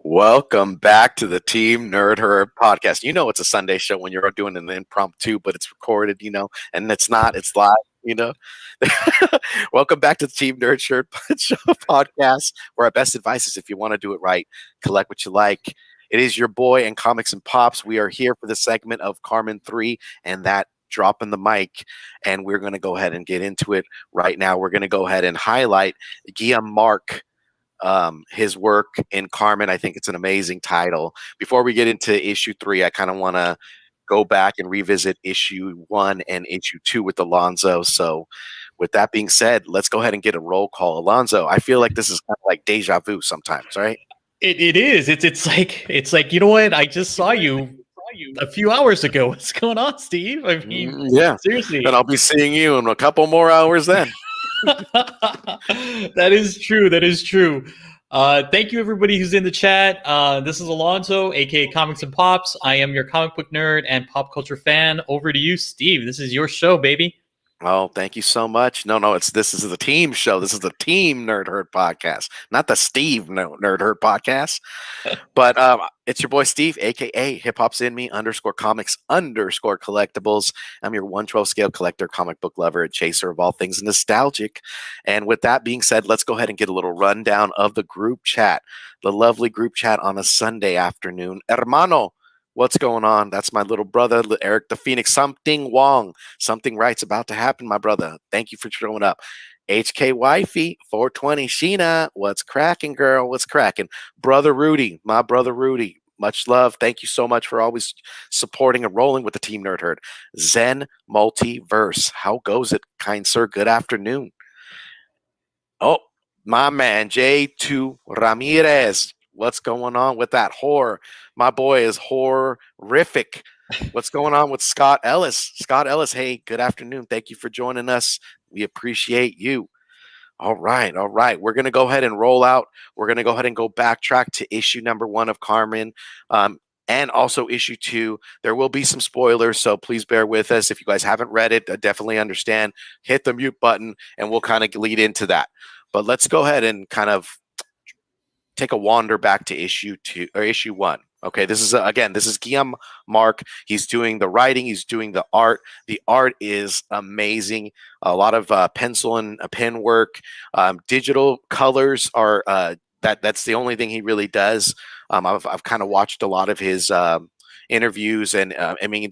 Welcome back to the Team Nerd Herd podcast. You know it's a Sunday show when you're doing an impromptu, but it's recorded, and it's not, it's live. Welcome back to the Team Nerd Shirt Show podcast, where our best advice is if you want to do it right, collect what you like. It is your boy and Comics and Pops. We are here for the segment of Karmen 3 and that dropping the mic, and we're going to go ahead and get into it right now. We're going to go ahead and highlight Guillem March, his work in Karmen. I think it's an amazing title. Before we get into issue 3, I kind of want to go back and revisit issue 1 and issue 2 with Alonzo. So with that being said, let's go ahead and get a roll call. Alonzo, I feel like this is kind of like deja vu sometimes, right? It is. It's like, you know what? I just saw you a few hours ago. What's going on, Steve? I mean, yeah, seriously. And I'll be seeing you in a couple more hours then. That is true. That is true. Thank you, everybody who's in the chat. This is Alonzo, aka Comics and Pops. I am your comic book nerd and pop culture fan. Over to you, Steve. This is your show, baby. Oh, thank you so much. No, this is the team show. This is the Team Nerd Herd podcast, not the Steve Nerd Herd podcast. But it's your boy Steve, aka Hip Hop's in Me _comics _collectibles. I'm your 1/12 scale collector, comic book lover, and chaser of all things nostalgic. And with that being said, let's go ahead and get a little rundown of the group chat, the lovely group chat on a Sunday afternoon. Hermano, what's going on? That's my little brother, Eric the Phoenix. Something Wong. Something right's about to happen, my brother. Thank you for showing up. HK Wifey, 420 Sheena. What's cracking, girl? What's cracking? Brother Rudy, my brother Rudy. Much love. Thank you so much for always supporting and rolling with the Team Nerd Herd. Zen Multiverse. How goes it, kind sir? Good afternoon. Oh, my man, J2 Ramirez. What's going on with that horror? My boy is horrific. What's going on with Scott Ellis? Scott Ellis, hey, good afternoon. Thank you for joining us. We appreciate you. All right. We're going to go ahead and roll out. We're going to go ahead and go backtrack to issue number 1 of Karmen, and also issue 2. There will be some spoilers, so please bear with us. If you guys haven't read it, I definitely understand. Hit the mute button, and we'll kind of lead into that. But let's go ahead and kind of take a wander back to issue 2 or issue 1. Okay, this is Guillem March. He's doing the writing. He's doing the art. The art is amazing. A lot of pencil and pen work. Digital colors are that's the only thing he really does. I've kind of watched a lot of his interviews, and I mean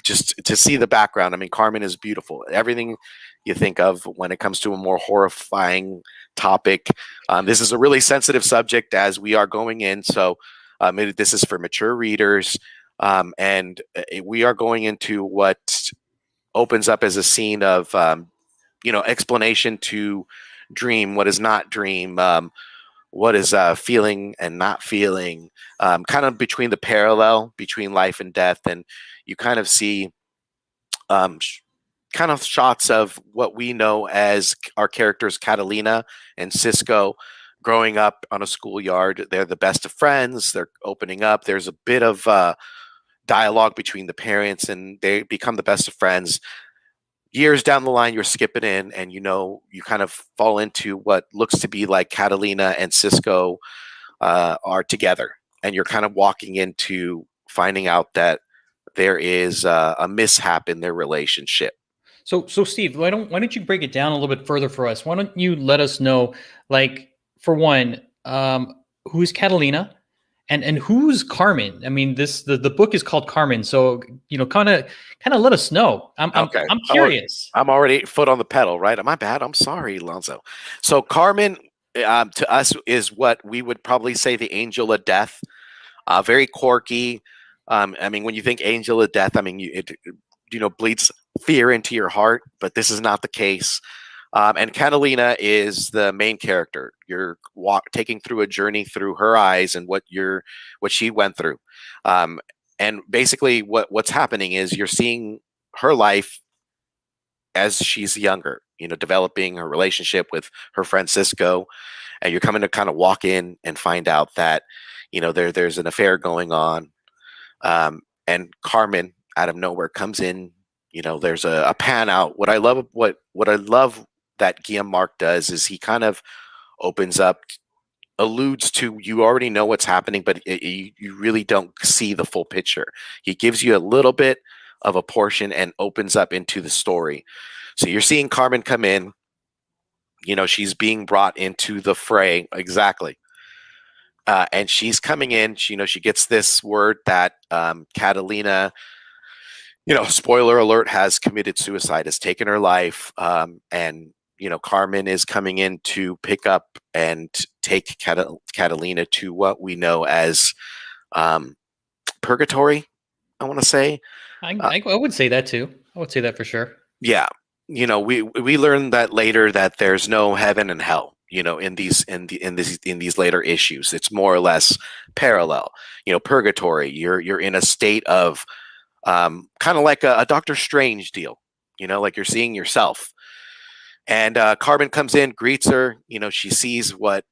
just to see the background. I mean, Karmen is beautiful. Everything you think of when it comes to a more horrifying topic. This is a really sensitive subject as we are going in. So this is for mature readers. And we are going into what opens up as a scene of, explanation to dream, what is not dream, what is feeling and not feeling, kind of between the parallel between life and death. And you kind of see kind of shots of what we know as our characters, Catalina and Cisco, growing up on a schoolyard. They're the best of friends. They're opening up. There's a bit of dialogue between the parents, and they become the best of friends. Years down the line, you're skipping in, and you kind of fall into what looks to be like Catalina and Cisco are together, and you're kind of walking into finding out that there is a mishap in their relationship. So Steve, why don't you break it down a little bit further for us? Why don't you let us know, like, for one, who's Catalina, and who's Karmen? I mean, the book is called Karmen, so kind of let us know. I'm curious. I'm already foot on the pedal, right? My bad. I'm sorry, Alonzo. So Karmen, to us, is what we would probably say the angel of death. Very quirky. I mean, when you think angel of death, I mean, it bleeds fear into your heart, but this is not the case. And Catalina is the main character. You're taking through a journey through her eyes and what she went through. And basically what's happening is you're seeing her life as she's younger, developing her relationship with her friend Cisco. And you're coming to kind of walk in and find out that, there's an affair going on. And Karmen out of nowhere comes in. There's a pan out. What I love that Guillem March does is he kind of opens up alludes to, you already know what's happening, but you really don't see the full picture. He gives you a little bit of a portion and opens up into the story. So you're seeing Karmen come in. She's being brought into the fray. Exactly. And she's coming in. She gets this word that Catalina, spoiler alert, has committed suicide, has taken her life. And Karmen is coming in to pick up and take Catalina to what we know as purgatory, I want to say. I would say that too. I would say that for sure. Yeah. We learn that later, that there's no heaven and hell, in these later issues. It's more or less parallel. Purgatory, you're in a state of kind of like a Doctor Strange deal, like you're seeing yourself. And Karmen comes in, greets her. She sees what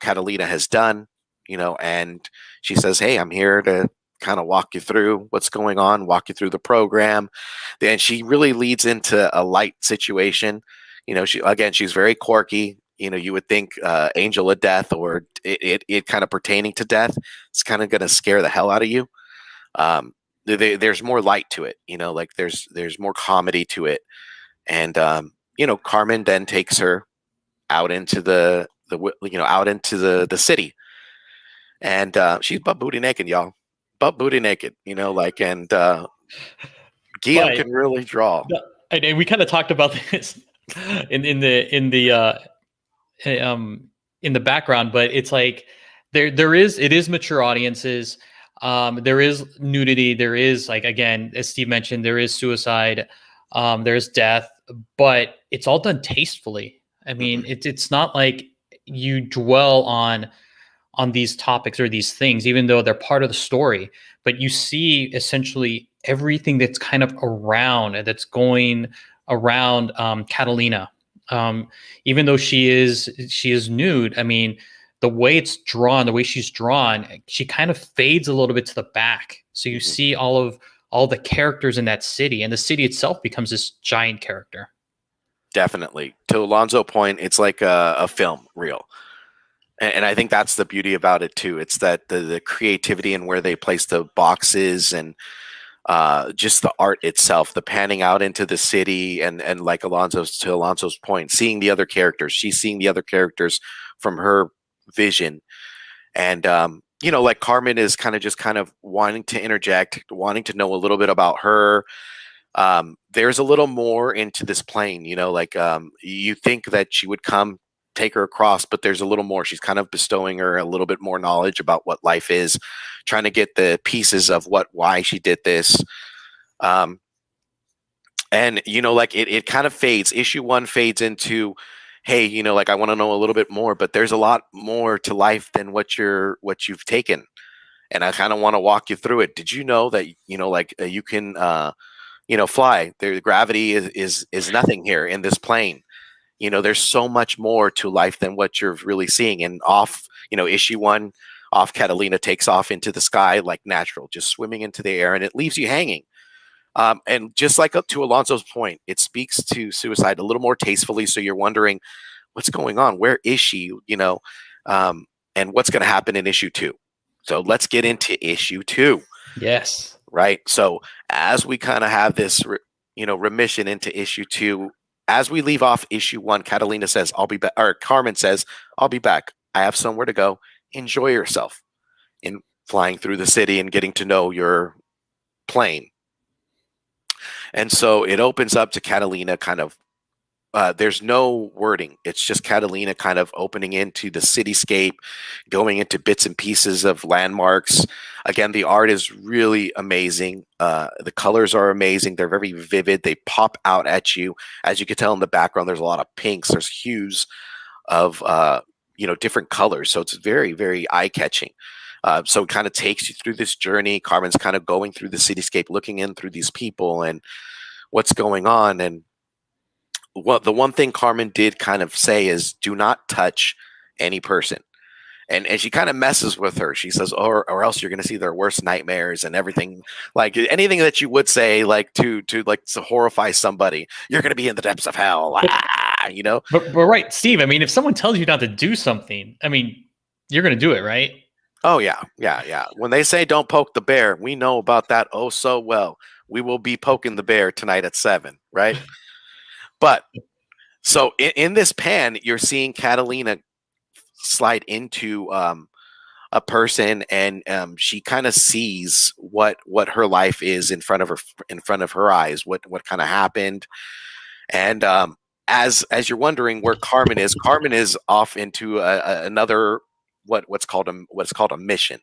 Catalina has done, and she says, "Hey, I'm here to kind of walk you through what's going on, walk you through the program." Then she really leads into a light situation. She's very quirky. You would think Angel of Death, or it kind of pertaining to death. It's kind of going to scare the hell out of you. There's more light to it, like there's more comedy to it. And Karmen then takes her out into the city, and she's butt booty naked, y'all. Butt booty naked, and Guillem can really draw. And we kind of talked about this in the background, but it's like it is mature audiences. There is nudity. There is, like, again, as Steve mentioned, there is suicide. There's death, but it's all done tastefully. I mean, it's not like you dwell on these topics or these things, even though they're part of the story, but you see essentially everything that's kind of that's going around Catalina. Even though she is nude, I mean, the way it's drawn, the way she's drawn, she kind of fades a little bit to the back. So you see all the characters in that city, and the city itself becomes this giant character. Definitely. To Alonzo's point, it's like a film reel. And I think that's the beauty about it too. It's that the creativity and where they place the boxes, and just the art itself, the panning out into the city, and like Alonzo's point, seeing the other characters. She's seeing the other characters from her vision. And like Karmen is kind of wanting to interject, wanting to know a little bit about her. There's a little more into this plane, you think that she would come take her across, but there's a little more. She's kind of bestowing her a little bit more knowledge about what life is, trying to get the pieces of why she did this. And it kind of fades. Issue 1 fades into, hey, I want to know a little bit more, but there's a lot more to life than what you've taken, and I kind of want to walk you through it. Did you know that you can fly? The gravity is nothing here in this plane. There's so much more to life than what you're really seeing. And issue 1, off Catalina takes off into the sky like natural, just swimming into the air, and it leaves you hanging. And just like up to Alonzo's point, it speaks to suicide a little more tastefully. So you're wondering what's going on. Where is she? And what's going to happen in issue 2. So let's get into issue 2. Yes. Right. So as we kind of have this, remission into issue 2, as we leave off issue 1, Catalina says, "I'll be back," or Karmen says, "I'll be back. I have somewhere to go. Enjoy yourself," in flying through the city and getting to know your plane. And so it opens up to Catalina kind of, there's no wording. It's just Catalina kind of opening into the cityscape, going into bits and pieces of landmarks. Again, the art is really amazing. The colors are amazing. They're very vivid. They pop out at you. As you can tell in the background, there's a lot of pinks. There's hues of, different colors. So it's very, very eye-catching. So it kind of takes you through this journey. Karmen's kind of going through the cityscape, looking in through these people and what's going on. And the one thing Karmen did kind of say is, do not touch any person. And she kind of messes with her. She says, or else you're going to see their worst nightmares and everything. Like anything that you would say, like to horrify somebody, you're going to be in the depths of hell. But right, Steve. I mean, if someone tells you not to do something, I mean, You're gonna do it, right? Oh yeah, yeah, yeah. When they say don't poke the bear, we know about that oh so well. We will be poking the bear tonight at 7, right? But so in this pan, you're seeing Catalina slide into a person, and she kind of sees what her life is in front of her eyes, what kind of happened. And as you're wondering where Carmen is off into another what's called a mission,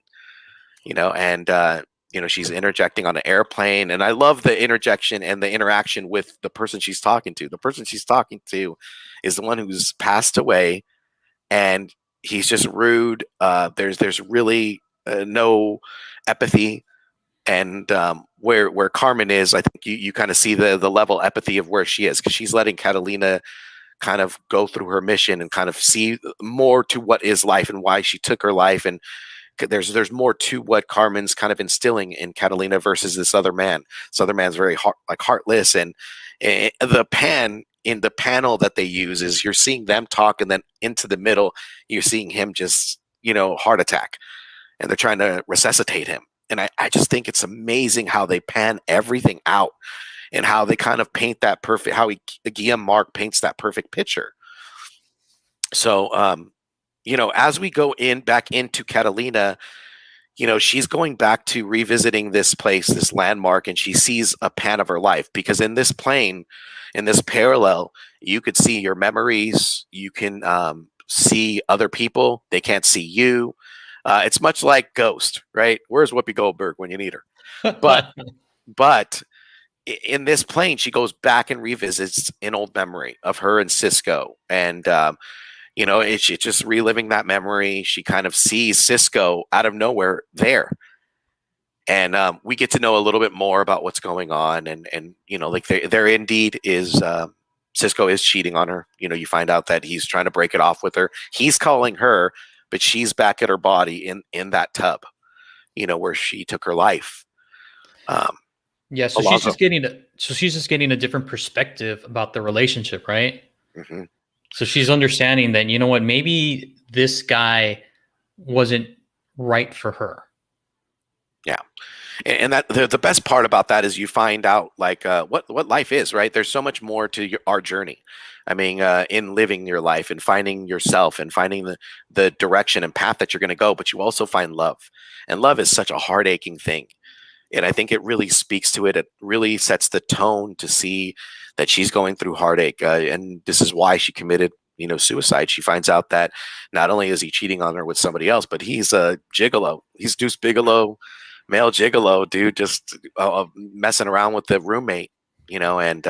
and she's interjecting on an airplane. And I love the interjection and the interaction with the person she's talking to. The person she's talking to is the one who's passed away, and he's just rude. There's really no empathy. And where Carmen is, I think you kind of see the level empathy of where she is, because she's letting Catalina kind of go through her mission and kind of see more to what is life and why she took her life. And there's more to what Carmen's kind of instilling in Catalina versus this other man. This other man's very heartless, and the panel that they use is you're seeing them talk, and then into the middle you're seeing him just heart attack, and they're trying to resuscitate him. And I just think it's amazing how they pan everything out, and how they kind of paint that perfect, how Guillem March paints that perfect picture. So as we go back into Catalina, she's going back to revisiting this place, this landmark, and she sees a pan of her life, because in this plane, in this parallel, you could see your memories. You can see other people. They can't see you. It's much like Ghost, right? Where's Whoopi Goldberg when you need her? But in this plane, she goes back and revisits an old memory of her and Cisco. And it's just reliving that memory. She kind of sees Cisco out of nowhere there, and we get to know a little bit more about what's going on. And like there indeed is Cisco is cheating on her. You find out that he's trying to break it off with her. He's calling her, but she's back at her body in that tub, where she took her life. Yeah, so she's just getting a different perspective about the relationship, right? Mm-hmm. So she's understanding that, maybe this guy wasn't right for her. Yeah. And that the best part about that is you find out like what life is, right? There's so much more to our journey. I mean, in living your life and finding yourself and finding the direction and path that you're going to go, but you also find love. And love is such a heart aching thing. And I think it really speaks to it. It really sets the tone to see that she's going through heartache. And this is why she committed, suicide. She finds out that not only is he cheating on her with somebody else, but he's a gigolo. He's Deuce Bigelow, male gigolo, dude, just messing around with the roommate, and,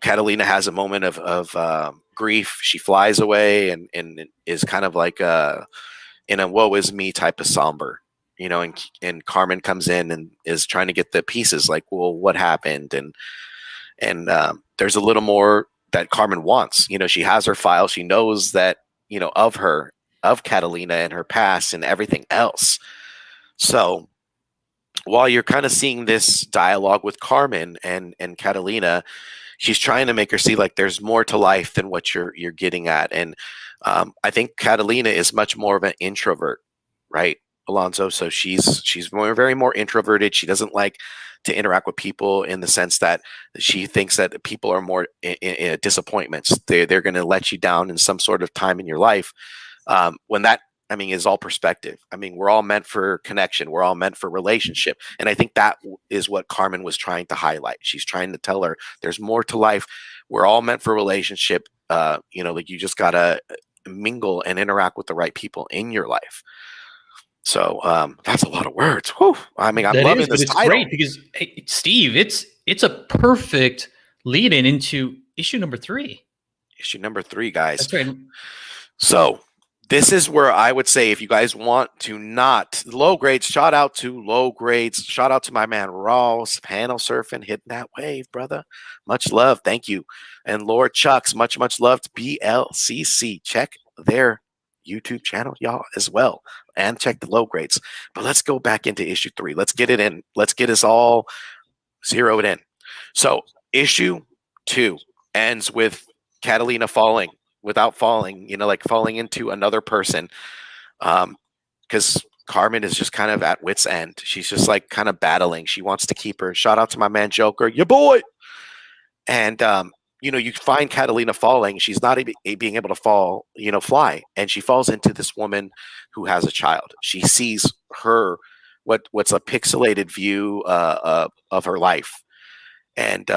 Catalina has a moment of grief. She flies away and is kind of like in a woe is me type of somber. And Carmen comes in and is trying to get the pieces, like, well, what happened? And there's a little more that Carmen wants. She has her file. She knows that, of Catalina and her past and everything else. So while you're kind of seeing this dialogue with Carmen and Catalina, she's trying to make her see like there's more to life than what you're getting at. And I think Catalina is much more of an introvert, right, Alonso? So she's very more introverted. She doesn't like to interact with people, in the sense that she thinks that people are more disappointments. They're going to let you down in some sort of time in your life. When that, I mean, is all perspective. I mean, we're all meant for connection. We're all meant for relationship. And I think that is what Carmen was trying to highlight. She's trying to tell her there's more to life. We're all meant for relationship. Like you just got to mingle and interact with the right people in your life. So that's a lot of words. Whew. I mean, I'm loving this title. Great because, hey, Steve, it's a perfect lead-in into issue number 3. Issue number 3, guys. That's right. So this is where I would say, if you guys want to not low grades, shout out to low grades. Shout out to my man Ross, panel surfing, hitting that wave, brother. Much love. Thank you. And Lord Chucks, much love to BLCC. Check their YouTube channel, y'all, as well. And check the low grades. But let's go back into issue 3. Let's get it in. Let's get us all zeroed in. So issue 2 ends with Catalina falling without falling, like falling into another person. Because Carmen is just kind of at wit's end. She's just like kind of battling. She wants to keep her. Shout out to my man Joker, your boy. And you find Catalina falling. She's not being able to fly, and she falls into this woman who has a child. She sees her what's a pixelated view of her life, and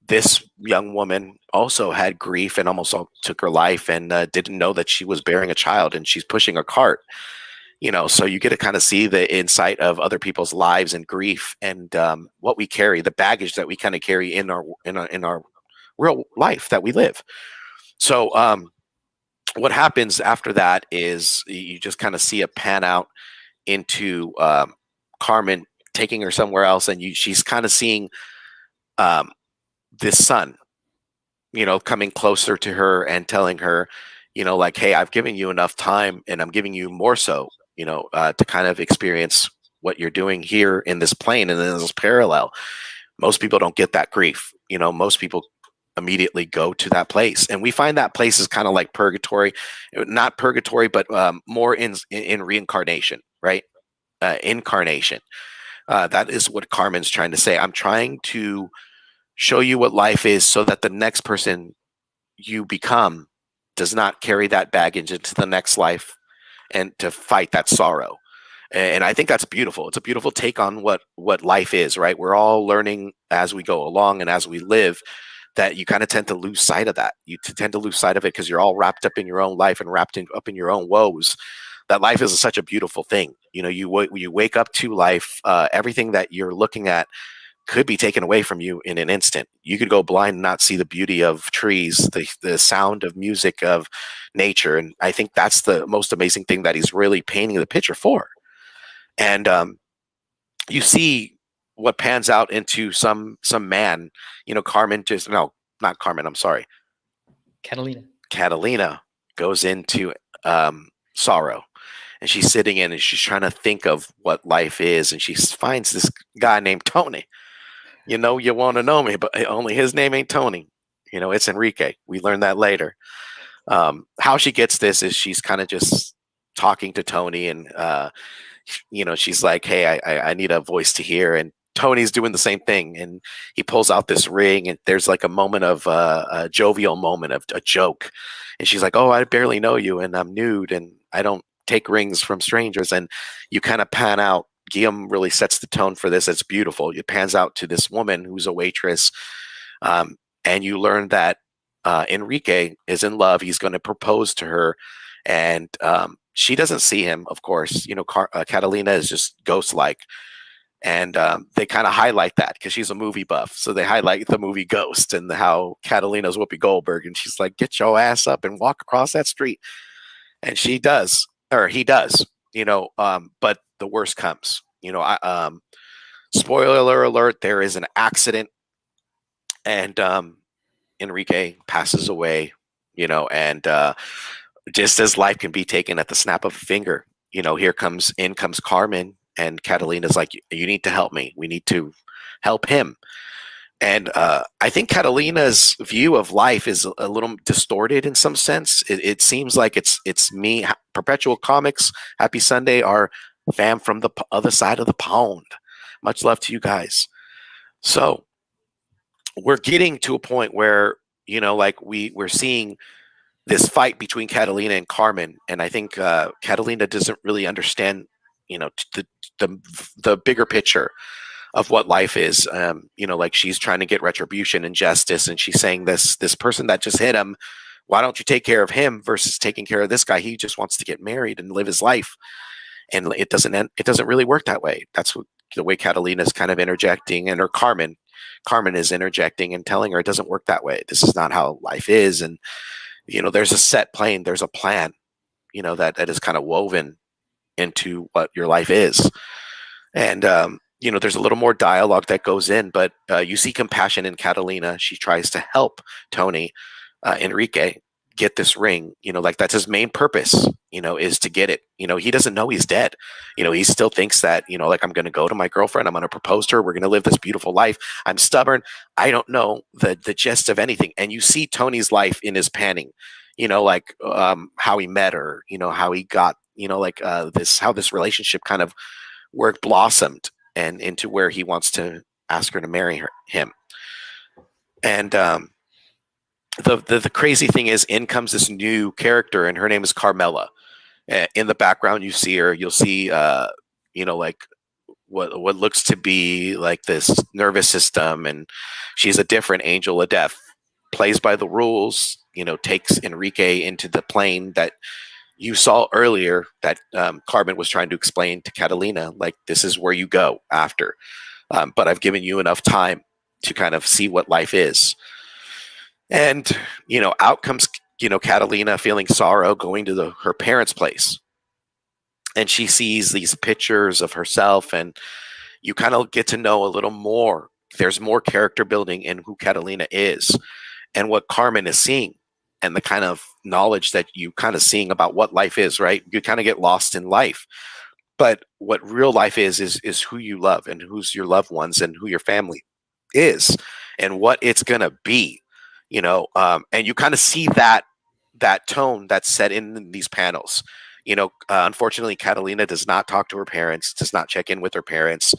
this young woman also had grief and almost took her life, and didn't know that she was bearing a child, and she's pushing a cart. So you get to kind of see the insight of other people's lives and grief, and what we carry, the baggage that we kind of carry in our real life that we live. So what happens after that is you just kind of see a pan out into Carmen taking her somewhere else, and she's kind of seeing this son, coming closer to her and telling her, like, hey, I've given you enough time, and I'm giving you more so, to kind of experience what you're doing here in this plane and in this parallel. Most people don't get that grief. Most people immediately go to that place, and we find that place is kind of like purgatory, not purgatory, but more in reincarnation, right? Incarnation. That is what Carmen's trying to say. I'm trying to show you what life is, so that the next person you become does not carry that baggage into the next life and to fight that sorrow. And I think that's beautiful. It's a beautiful take on what life is, right? We're all learning as we go along and as we live, that you kind of tend to lose sight of that. You tend to lose sight of it because you're all wrapped up in your own life and up in your own woes. That life is such a beautiful thing. You wake up to life. Everything that you're looking at could be taken away from you in an instant. You could go blind and not see the beauty of trees, the sound of music, of nature. And I think that's the most amazing thing that he's really painting the picture for. And you see what pans out into some man, Carmen just, no, not Carmen, I'm sorry. Catalina goes into sorrow, and she's sitting in and she's trying to think of what life is. And she finds this guy named Tony. You want to know me, but only his name ain't Tony. It's Enrique. We learned that later. How she gets this is she's kind of just talking to Tony, and she's like, hey, I need a voice to hear. And Tony's doing the same thing, and he pulls out this ring, and there's like a moment of a jovial moment of a joke. And she's like, oh, I barely know you, and I'm nude, and I don't take rings from strangers. And you kind of pan out. Guillem really sets the tone for this. It's beautiful. It pans out to this woman who's a waitress, and you learn that Enrique is in love. He's going to propose to her, and she doesn't see him, of course. Catalina is just ghost-like, and they kind of highlight that because she's a movie buff. So they highlight the movie Ghost and how Catalina's Whoopi Goldberg, and she's like, get your ass up and walk across that street. And she does, or he does, but the worst comes. Spoiler alert, there is an accident, and Enrique passes away, and just as life can be taken at the snap of a finger, in comes Carmen, and Catalina's like, you need to help me. We need to help him. And I think Catalina's view of life is a little distorted in some sense. It seems like it's me, Perpetual Comics, Happy Sunday, our fam from the other side of the pond. Much love to you guys. So we're getting to a point where, we're seeing this fight between Catalina and Carmen. And I think Catalina doesn't really understand, the bigger picture of what life is. She's trying to get retribution and justice, and she's saying this person that just hit him, why don't you take care of him versus taking care of this guy? He just wants to get married and live his life, and it doesn't really work that way. That's the way Catalina is kind of interjecting, or Carmen is interjecting and telling her it doesn't work that way. This is not how life is, and there's a set plane, there's a plan, that is kind of woven into what your life is. And there's a little more dialogue that goes in, but you see compassion in Catalina. She tries to help Tony, Enrique, get this ring. That's his main purpose, is to get it. He doesn't know he's dead. He still thinks that, I'm going to go to my girlfriend. I'm going to propose to her. We're going to live this beautiful life. I'm stubborn. I don't know the gist of anything. And you see Tony's life in his panning. like how he met her, how he got, like this, how this relationship kind of worked, blossomed, and into where he wants to ask her to marry him. And the crazy thing is, in comes this new character, and her name is Carmela. In the background, you see her. You'll see, like what looks to be like this nervous system, and she's a different angel of death. Plays by the rules. Takes Enrique into the plane that you saw earlier that Carmen was trying to explain to Catalina, like, this is where you go after. But I've given you enough time to kind of see what life is. And, out comes, Catalina feeling sorrow, going to her parents' place. And she sees these pictures of herself, and you kind of get to know a little more. There's more character building in who Catalina is and what Carmen is seeing, and the kind of knowledge that you kind of seeing about what life is, right? You kind of get lost in life. But what real life is who you love, and who's your loved ones, and who your family is, and what it's going to be, and you kind of see that tone that's set in these panels. Unfortunately, Catalina does not talk to her parents, does not check in with her parents.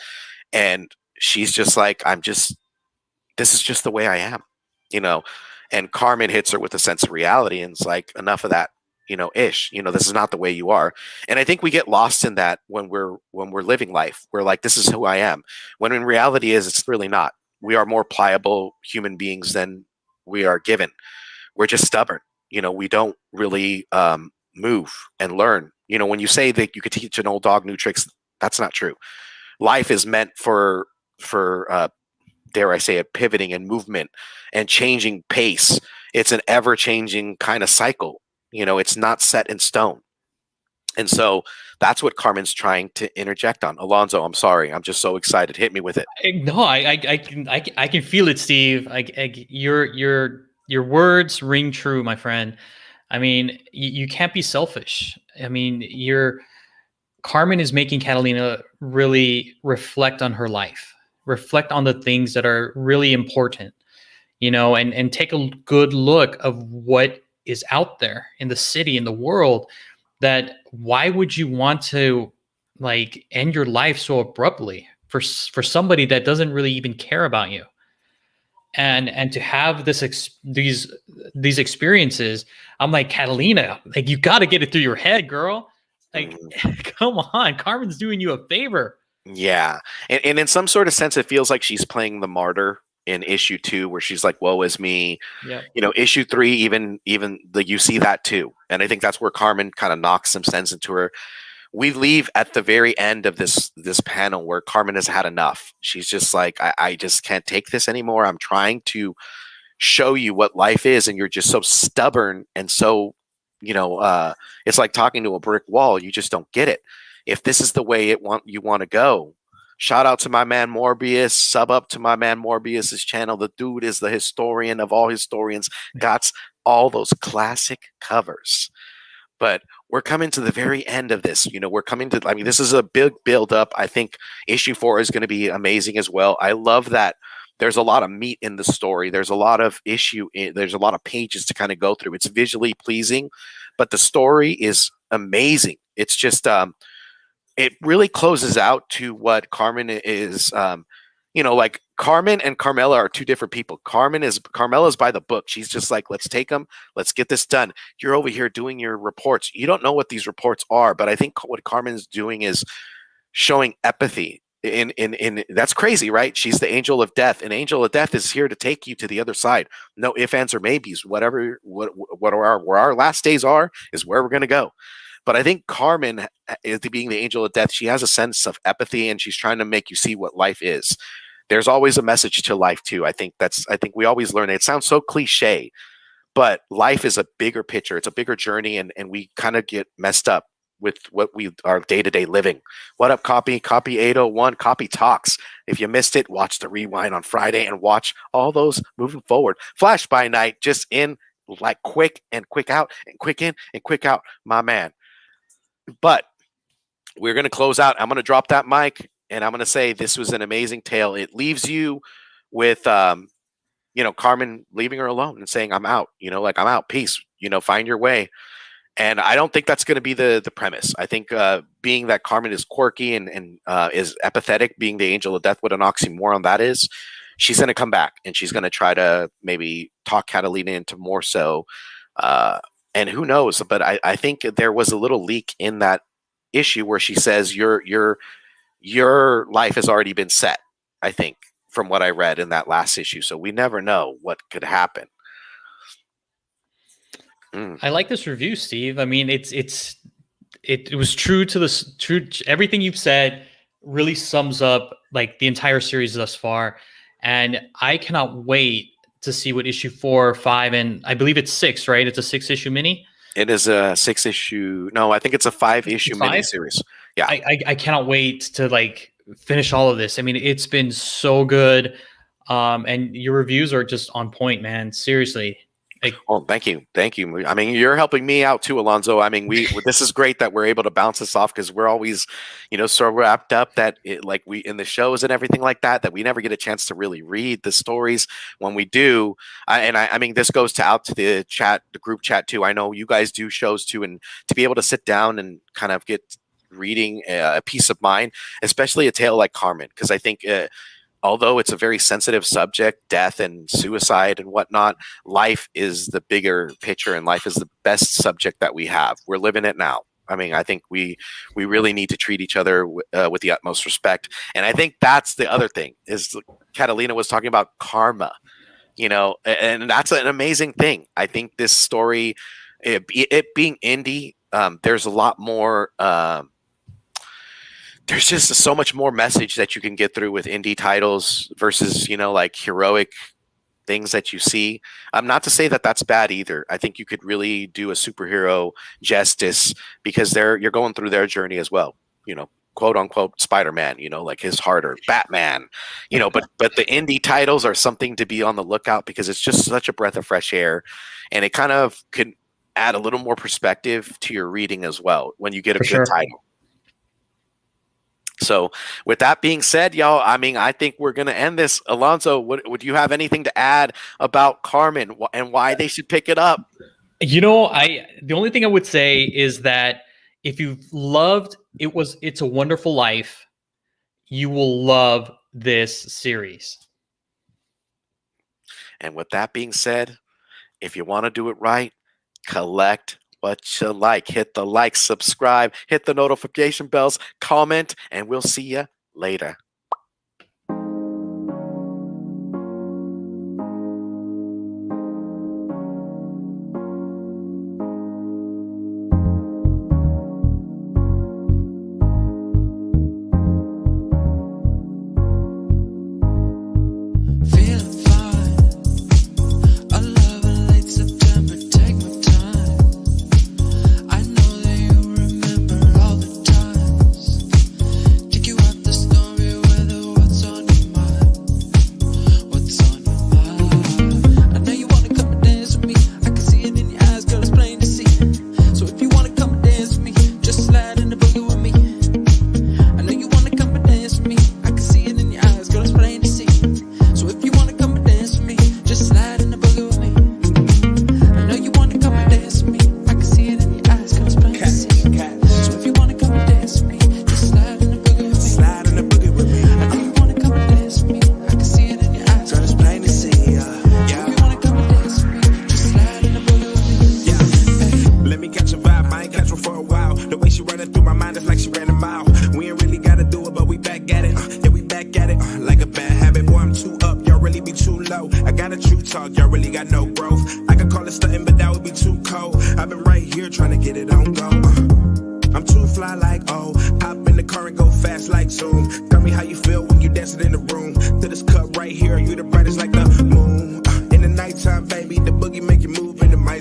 And she's just like, this is just the way I am, and Carmen hits her with a sense of reality, and it's like, enough of that, ish, this is not the way you are. And I think we get lost in that when we're living life. We're like, this is who I am, when in reality it's really not. We are more pliable human beings than we are given. We're just stubborn. We don't really move and learn. When you say that you could teach an old dog new tricks, that's not true. Life is meant for dare I say it, pivoting and movement and changing pace. It's an ever-changing kind of cycle. It's not set in stone. And so that's what Carmen's trying to interject on. Alonzo, I'm sorry. I'm just so excited. Hit me with it. No, I can feel it, Steve. Your words ring true, my friend. I mean, you can't be selfish. I mean, Carmen is making Catalina really reflect on her life, reflect on the things that are really important, and take a good look of what is out there in the city, in the world. That why would you want to like end your life so abruptly for somebody that doesn't really even care about you? And to have these experiences, I'm like, Catalina, like, you got to get it through your head, girl. Like, come on, Carmen's doing you a favor. Yeah. And in some sort of sense, it feels like she's playing the martyr in issue 2, where she's like, woe is me. Yeah. Issue 3, even you see that too. And I think that's where Carmen kind of knocks some sense into her. We leave at the very end of this panel where Carmen has had enough. She's just like, I just can't take this anymore. I'm trying to show you what life is, and you're just so stubborn and so, it's like talking to a brick wall. You just don't get it. If this is the way you want to go. Shout out to my man Morbius. Sub up to my man Morbius's channel. The dude is the historian of all historians. Got all those classic covers. But we're coming to the very end of this. We're coming to, I mean, this is a big build up. I think issue 4 is going to be amazing as well. I love that there's a lot of meat in the story. There's a lot of there's a lot of pages to kind of go through. It's visually pleasing, but the story is amazing. It's just, it really closes out to what Carmen is, like Carmen and Carmela are two different people. Carmela's by the book. She's just like, let's take them. Let's get this done. You're over here doing your reports. You don't know what these reports are, but I think what Carmen's doing is showing empathy. In that's crazy, right? She's the angel of death. An angel of death is here to take you to the other side. No ifs, ands, or maybes. Whatever, where our last days are is where we're going to go. But I think Carmen, being the angel of death, she has a sense of empathy, and she's trying to make you see what life is. There's always a message to life too. I think we always learn it. It sounds so cliche, but life is a bigger picture. It's a bigger journey, and we kind of get messed up with what we are day-to-day living. What up, Copy 801, Copy Talks. If you missed it, watch the rewind on Friday and watch all those moving forward. Flash by night, just in like quick and quick out and quick in and quick out, my man. But we're going to close out. I'm going to drop that mic, and I'm going to say this was an amazing tale. It leaves you with, Carmen leaving her alone and saying, I'm out, like, I'm out. Peace. find your way. And I don't think that's going to be the premise. I think being that Karmen is quirky and is empathetic, being the angel of death, what an oxymoron that is, she's going to come back and she's going to try to maybe talk Catalina into more so. And who knows? But I think there was a little leak in that issue where she says your life has already been set, I think, from what I read in that last issue. So we never know what could happen. I like this review, Steve. I mean, it was true to everything you've said. Really sums up like the entire series thus far, and I cannot wait to see what issue 4 or 5, and I believe it's 6, right? It's a 6-issue mini. It is a 6-issue. No, I think it's a 5-issue mini series. Yeah, I cannot wait to like finish all of this. I mean, it's been so good, and your reviews are just on point, man. Seriously. Oh, thank you. I mean, you're helping me out too, Alonzo. I mean, this is great that we're able to bounce this off because we're always, so wrapped up that we in the shows and everything like that we never get a chance to really read the stories. When we do, I mean, this goes out to the chat, the group chat too. I know you guys do shows too, and to be able to sit down and kind of get reading a peace of mind, especially a tale like Karmen, because I think. Although it's a very sensitive subject, death and suicide and whatnot, life is the bigger picture and life is the best subject that we have. We're living it now. I mean, I think we really need to treat each other with the utmost respect. And I think that's the other thing is Catalina was talking about karma, and that's an amazing thing. I think this story, it being indie, there's a lot more there's just so much more message that you can get through with indie titles versus, like heroic things that you see. Not to say that that's bad either. I think you could really do a superhero justice because you're going through their journey as well, quote unquote Spider-Man, like his heart, or Batman, but the indie titles are something to be on the lookout because it's just such a breath of fresh air and it kind of can add a little more perspective to your reading as well when you get a good title. So with that being said, y'all, I mean, I think we're going to end this. Alonzo, would you have anything to add about Karmen and why they should pick it up? The only thing I would say is that if you've loved It's a Wonderful Life, you will love this series. And with that being said, if you want to do it right, collect what you like. Hit the like, subscribe, hit the notification bells, comment, and we'll see you later.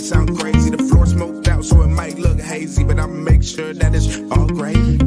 Sound crazy, the floor smoked out, so it might look hazy, but I'ma make sure that it's all gravy.